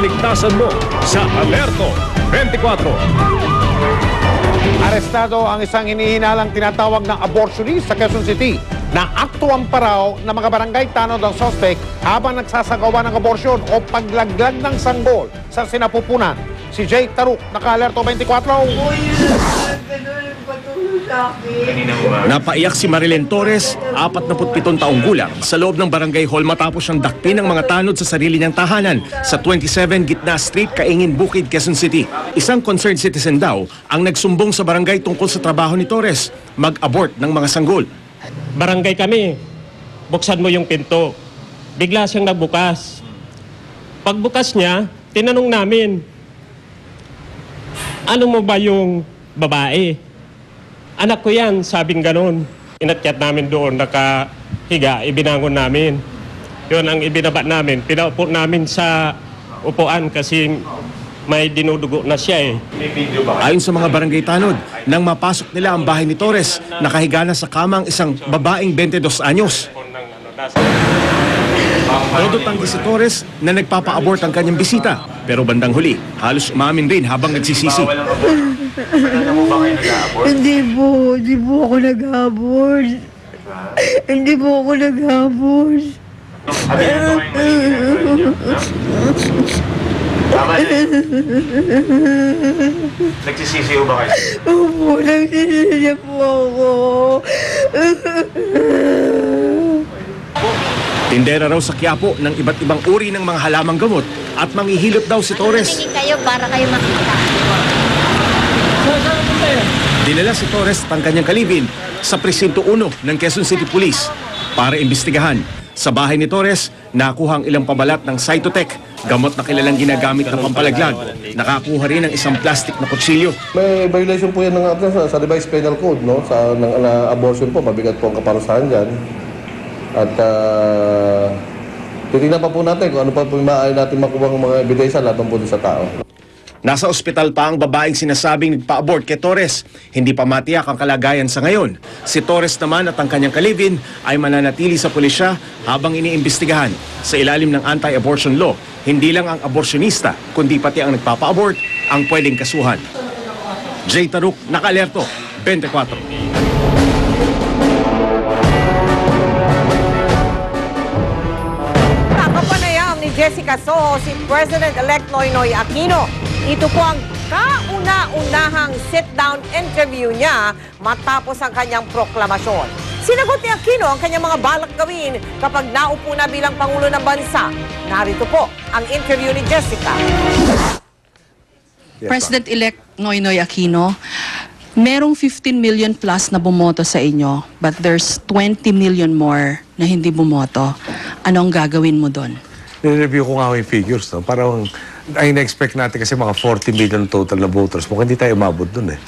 kaligtasan mo sa Alerto 24. Arestado ang isang hinihinalang tinatawag na abortionist sa Quezon City na aktuang paraw na mga barangay tanod ang suspect habang nagsasagawa ng aborsyon o paglaglag ng sanggol sa sinapupunan. Si Jake Taruk, naka-Alerto 24. Napaiyak si Marilyn Torres, 47 taong gulang, sa loob ng barangay hall matapos siyang dakpin ng mga tanod sa sarili niyang tahanan sa 27 Gitna Street, Kaingin, Bukid, Quezon City. Isang concerned citizen daw ang nagsumbong sa barangay tungkol sa trabaho ni Torres, mag-abort ng mga sanggol. Barangay kami, buksan mo yung pinto. Bigla siyang nagbukas. Pagbukas niya, tinanong namin, ano mo ba yung babae? Anak ko yan, sabing ganon. Inakyat namin doon, nakahiga, ibinangon namin. Yun ang ibinaba namin. Pinaupo namin sa upuan kasi may dinudugo na siya eh. Ayon sa mga barangay tanod, nang mapasok nila ang bahay ni Torres, nakahiga na sa kama ang isang babaeng 22 anyos. Todo tanggi si Torres na nagpapa-abort ang kanyang bisita. Pero bandang huli, halos umamin rin habang nagsisisi. Hindi po ako nag-abort. Hindi po ako nag-abort. Nagsisisi ba kayo? Opo, nagsisisi po ako. Tindera raw sa Quiapo ng iba't ibang uri ng mga halamang gamot at manghihilot daw si Torres. Tingin kayo para kayo makita. Dinala si Torres at ang kanyang kalibin sa Presinto 1 ng Quezon City Police para imbestigahan. Sa bahay ni Torres, nakuha ang ilang pabalat ng Cytotec, gamot na kilalang ginagamit na pampalaglag. Nakakuha rin ng isang plastic na kutsilyo. May violation po yan ng, sa revised penal code, no? Na abortion po, mabigat po ang kaparusahan dyan. At titignan pa po natin kung ano pa po maaari natin makuha ng mga ebidensya laban po sa tao. Nasa ospital pa ang babaeng sinasabing nagpa-abort kay Torres. Hindi pa matiyak ang kalagayan sa ngayon. Si Torres naman at ang kanyang kalibin ay mananatili sa pulisya habang iniimbestigahan. Sa ilalim ng anti-abortion law, hindi lang ang abortionista, kundi pati ang nagpapa-abort ang pwedeng kasuhan. Jay Taruk, naka-Alerto 24. Jessica Soho, si President-elect Noynoy Aquino. Ito po ang kauna-unahang sit-down interview niya matapos ang kanyang proklamasyon. Sinagot ni Aquino ang kanyang mga balak gawin kapag naupo na bilang Pangulo ng Bansa. Narito po ang interview ni Jessica. President-elect Noynoy Aquino, merong 15 million plus na bumoto sa inyo, but there's 20 million more na hindi bumoto. Ano ang gagawin mo doon? Nireview ko nga yung figures, no? Parang ay na-expect natin kasi mga 40 million total na voters. Mukhang hindi tayo umabot dun eh.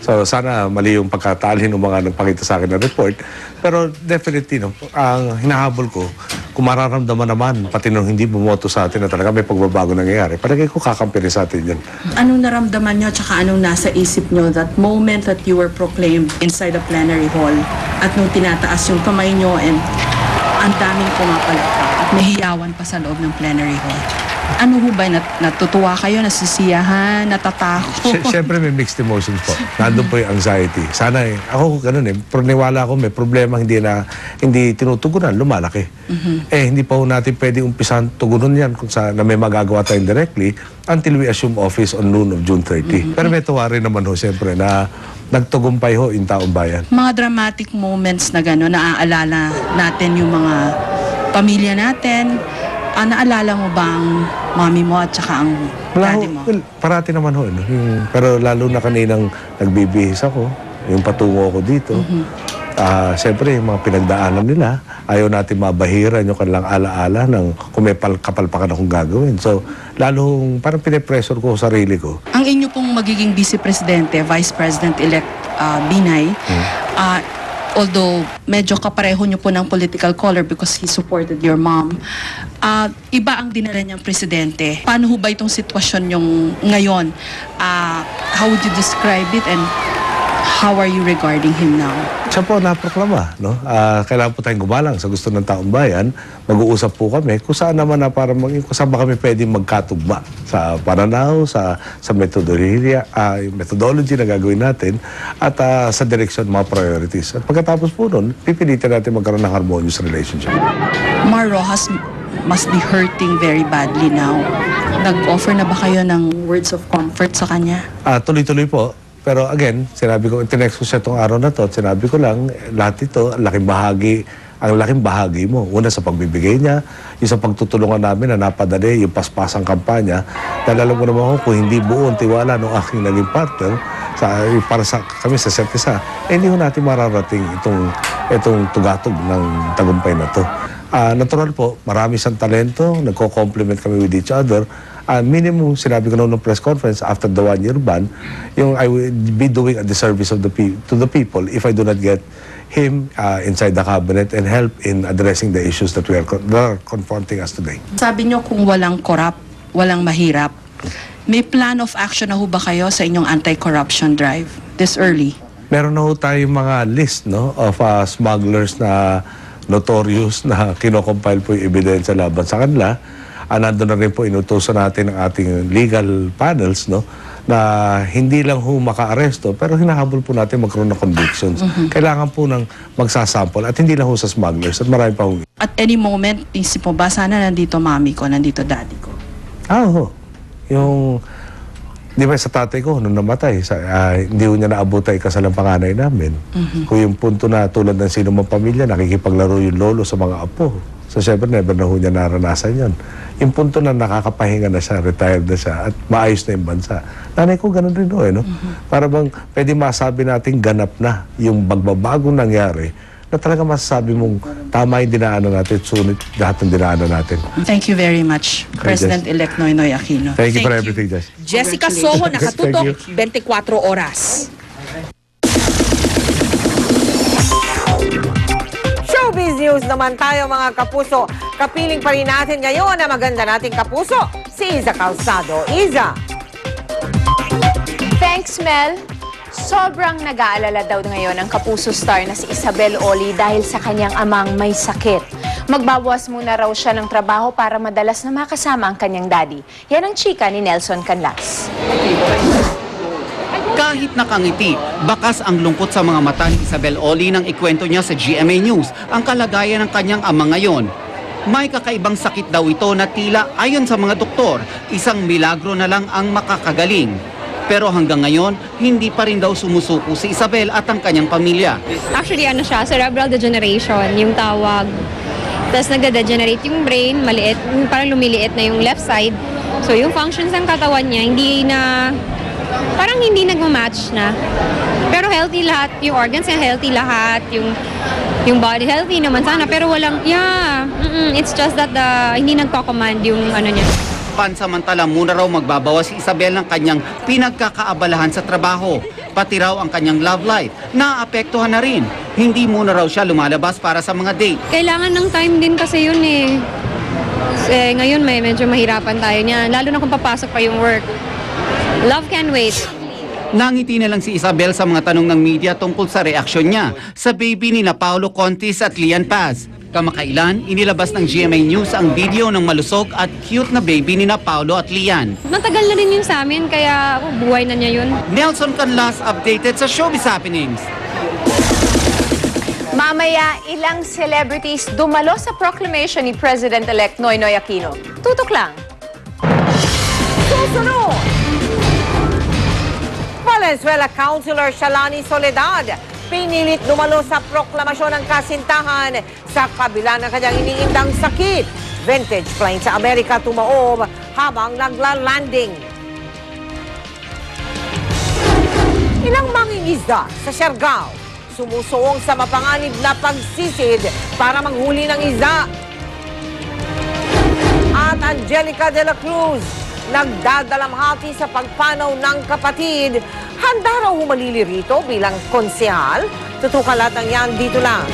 So sana mali yung pagkatalhin ng mga nagpakita sa akin na report. Pero definitely, no, ang hinahabol ko, kung mararamdaman naman, pati nung hindi bumoto sa atin na talaga may pagbabago nangyayari, palagay ko kakampi rin sa atin yan. Anong naramdaman nyo tsaka anong nasa isip nyo that moment that you were proclaimed inside the plenary hall at nung tinataas yung kamay nyo and ang daming pumapalakpak at nahiyawan pa sa loob ng plenary hall? Ano ho ba? Natutuwa kayo? Nasisiyahan? Natatakot? Siyempre may mixed emotions po. Nandun po yung anxiety. Sana ako ganun niwala ako may problema hindi tinutugunan, lumalaki. Hindi pa ho natin pwede umpisan tugunan yan kung na may magagawa tayong directly until we assume office on noon of June 30. Pero may tuwa rin naman ho siyempre na nagtugumpay ho yung taong bayan. Mga dramatic moments na gano'n, naaalala natin yung mga pamilya natin. Naalala mo ba ang mami mo at saka ang daddy mo? Well, parati naman ho. No? Pero lalo na kaninang nagbibihis ako, yung patungo ko dito. Siyempre, yung mga pinagdaanan nila, ayaw natin mabahiran yung kanilang alaala ng kung may kapalpakan akong gagawin. So, lalo parang pinipressure ko sa sarili ko. Ang inyo pong magiging vice-presidente, Vice President-elect Binay, although medyo kapareho nyo po ng political color because he supported your mom, iba ang dinala niyang presidente. Paano ho ba itong sitwasyon yung ngayon? How would you describe it and How are you regarding him now? Siya po naproklama, no? Kailangan po tayong gumalang sa gusto ng taong bayan. Mag-uusap po kami kung saan naman na para kung saan ba kami pwedeng magkatugma sa pananaw, sa methodology na gagawin natin at sa direksyon mga priorities. At pagkatapos po nun, pipilitin natin magkaroon ng harmonious relationship. Mar Rojas must be hurting very badly now. Nag-offer na ba kayo ng words of comfort sa kanya? Tuloy-tuloy po. Pero again, sinabi ko, tinext ko siya itong araw na to at sinabi ko lang, lahat ito, ang laking bahagi mo. Una sa pagbibigay niya, yung sa pagtutulungan namin na napadali, yung paspasang kampanya. Dahil alam ko naman kung hindi buo ang tiwala ng aking naging partner, para sa kami sa Sertisa, hindi ko natin mararating itong tugatog ng tagumpay na to. Natural po, marami siyang talento, nagko-complement kami with each other. Minimum, sinabi ko noong press conference after the 1-year ban, yung I will be doing a disservice to the people if I do not get him inside the cabinet and help in addressing the issues that are confronting us today. Sabi niyo kung walang corrupt, walang mahirap. May plan of action na ho ba kayo sa inyong anti-corruption drive this early? Meron na ho tayong mga list, no, of smugglers na notorious na kinocompile po yung ebidensya laban sa kanila. Nandun na rin po inutusan natin ang ating legal panels, no, na hindi lang ho maka-aresto pero hinahabol po natin magkaroon ng convictions. Kailangan po ng magsasample at hindi lang ho sa smugglers at marami pa ho. At any moment, isip mo ba sana nandito mami ko, nandito daddy ko? Yung, di ba sa tatay ko nung namatay, hindi ho niya naabot ay kasalang panganay namin. Kung yung punto na tulad ng sino mang pamilya, nakikipaglaro yung lolo sa mga apo. So, syempre, never na ho niya naranasan yun. Yung punto na nakakapahinga na siya, retired na siya, at maayos na yung bansa. Nanay ko, ganun rin ho, no? Para bang pwede masabi natin ganap na yung bagbabagong nangyari na talaga masasabi mong tama yung dinaanan natin, sunod lahat ng dinaanan natin. Thank you very much, President-elect Noynoy Aquino. Thank you for everything, Jess. Jessica Soho, nakatutok, 24 oras. Showbiz news naman tayo mga kapuso. Kapiling pa rin natin ngayon na maganda nating kapuso, si Iza Calzado. Iza! Thanks, Mel. Sobrang nag-aalala daw ngayon ang kapuso star na si Isabel Oli dahil sa kanyang amang may sakit. Magbabawas muna raw siya ng trabaho para madalas na makasama ang kanyang daddy. Yan ang chika ni Nelson Canlas. Kahit nakangiti, bakas ang lungkot sa mga mata ni Isabel Oli nang ikwento niya sa GMA News ang kalagayan ng kanyang ama ngayon. May kakaibang sakit daw ito na tila ayon sa mga doktor, isang milagro na lang ang makakagaling. Pero hanggang ngayon, hindi pa rin daw sumusuko si Isabel at ang kanyang pamilya. Actually, siya, cerebral degeneration, yung tawag. Tapos nagde-degenerate yung brain, maliit, parang lumiliit na yung left side. So yung functions ng katawan niya, parang hindi nagmamatch na. Pero healthy lahat, yung organs niya healthy lahat, yung body healthy naman sana, pero walang, it's just that hindi nagko-command yung niya. Pansamantala muna raw magbabawas si Isabel ng kanyang pinagkakaabalahan sa trabaho. Pati raw ang kanyang love life, naapektuhan na rin. Hindi muna raw siya lumalabas para sa mga date. Kailangan ng time din kasi yun eh. Ngayon medyo mahirapan tayo niya, lalo na kung papasok pa yung work. Love can wait. Nangiti na lang si Isabel sa mga tanong ng media tungkol sa reaksyon niya sa baby ni Paulo Contis at Lian Paz. Kamakailan, inilabas ng GMA News ang video ng malusog at cute na baby ni Paulo at Lian. Matagal na rin yun sa amin, kaya buhay na niya yun. Nelson Canlas updated sa Showbiz Happenings. Mamaya, ilang celebrities dumalo sa proclamation ni President-elect Noynoy Aquino. Tutok lang. Susunod! Valenzuela Councilor Shalani Soledad pinilit dumalo sa proklamasyon ng kasintahan sa kabila ng kanyang iniindang sakit. Vintage plane sa Amerika tumaob habang nagla-landing. Ilang mangingisda sa Siargao sumusuong sa mapanganib na pagsisid para manghuli ng isda. At Angelica de la Cruz nagdadalamhati sa pagpanaw ng kapatid. Handa raw humalili rito bilang konsehal. Tutukan lahat ng yan dito lang